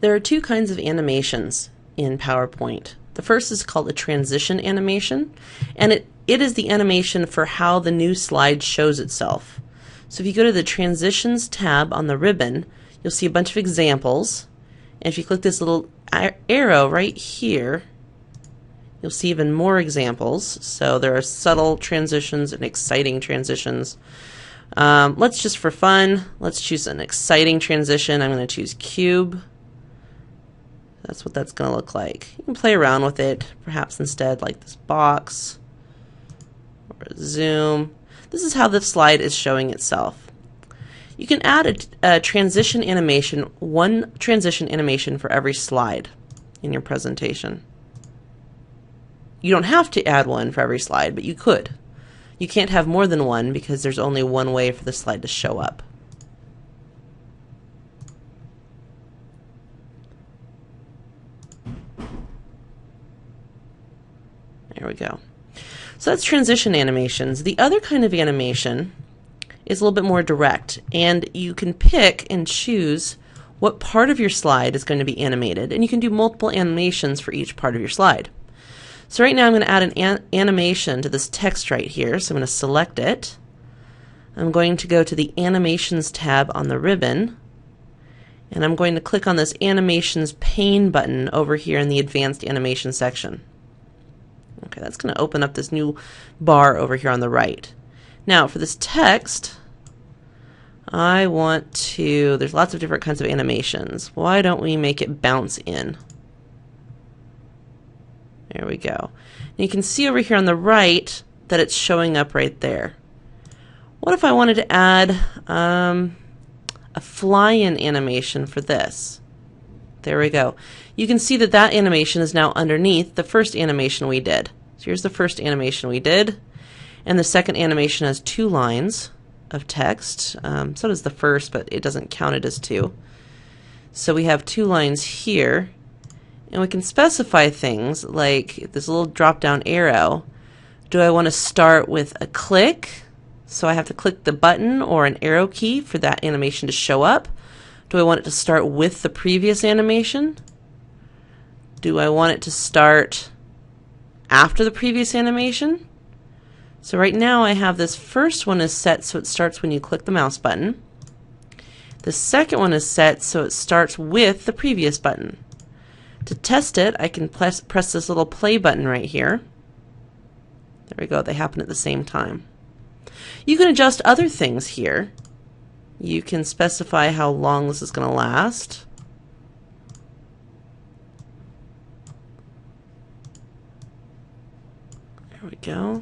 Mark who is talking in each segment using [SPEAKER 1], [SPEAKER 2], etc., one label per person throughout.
[SPEAKER 1] There are two kinds of animations in PowerPoint. The first is called a transition animation, and it is the animation for how the new slide shows itself. So if you go to the Transitions tab on the ribbon, you'll see a bunch of examples, and if you click this little arrow right here, you'll see even more examples. So there are subtle transitions and exciting transitions. Let's just for fun, let's choose an exciting transition. I'm going to choose cube. That's what that's going to look like. You can play around with it, perhaps instead like this box or zoom. This is how the slide is showing itself. You can add a transition animation, one transition animation for every slide in your presentation. You don't have to add one for every slide, but you could. You can't have more than one because there's only one way for the slide to show up. There we go. So that's transition animations. The other kind of animation is a little bit more direct, and you can pick and choose what part of your slide is going to be animated, and you can do multiple animations for each part of your slide. So right now I'm going to add an animation to this text right here, so I'm going to select it. I'm going to go to the Animations tab on the ribbon, and I'm going to click on this Animations pane button over here in the Advanced Animation section. Okay, that's going to open up this new bar over here on the right. Now for this text, I want to, there's lots of different kinds of animations. Why don't we make it bounce in? There we go. And you can see over here on the right that it's showing up right there. What if I wanted to add a fly-in animation for this? There we go. You can see that that animation is now underneath the first animation we did. So here's the first animation we did, and the second animation has 2 lines of text. So does the first, but it doesn't count it as 2. So we have 2 lines here, and we can specify things like this little drop-down arrow. Do I want to start with a click? So I have to click the button or an arrow key for that animation to show up. Do I want it to start with the previous animation? Do I want it to start after the previous animation? So right now I have this first one is set so it starts when you click the mouse button. The second one is set so it starts with the previous button. To test it, I can press this little play button right here. There we go, they happen at the same time. You can adjust other things here. You can specify how long this is going to last. There we go.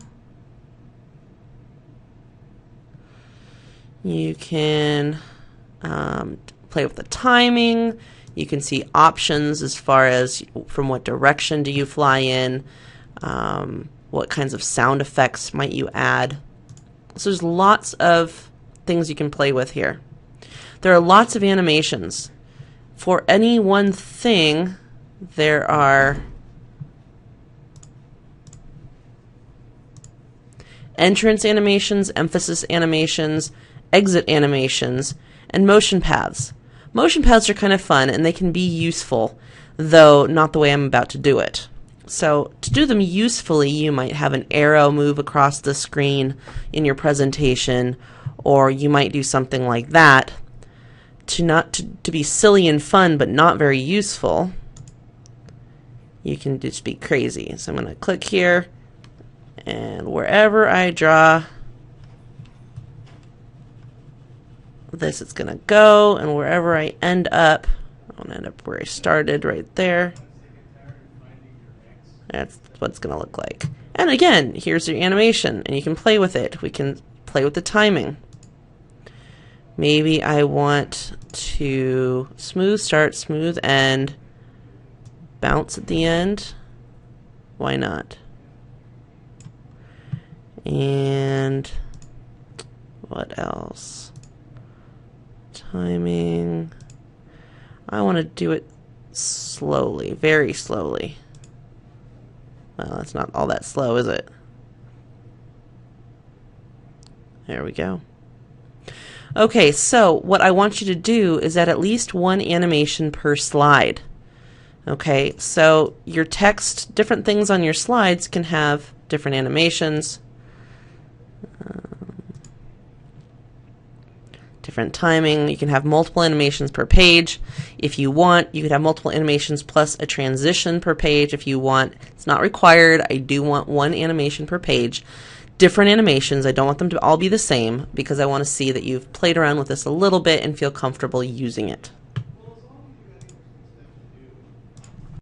[SPEAKER 1] You can play with the timing. You can see options as far as from what direction do you fly in, what kinds of sound effects might you add. So there's lots of things you can play with here. There are lots of animations. For any one thing, there are entrance animations, emphasis animations, exit animations, and motion paths. Motion paths are kind of fun and they can be useful, though not the way I'm about to do it. So to do them usefully, you might have an arrow move across the screen in your presentation, or you might do something like that. To be silly and fun but not very useful, you can just be crazy. So I'm going to click here, and wherever I draw this, it's going to go, and wherever I end up, I'm going to end up where I started right there. That's what it's going to look like. And again, here's your animation, and you can play with it. We can play with the timing. Maybe I want to smooth start, smooth end, bounce at the end. Why not? And what else? Timing. I want to do it slowly, very slowly. Well, that's not all that slow, is it? There we go. Okay, so what I want you to do is add at least one animation per slide. Okay, so your text, different things on your slides can have different animations, different timing. You can have multiple animations per page. If you want, you could have multiple animations plus a transition per page if you want. It's not required. I do want one animation per page. Different animations. I don't want them to all be the same because I want to see that you've played around with this a little bit and feel comfortable using it.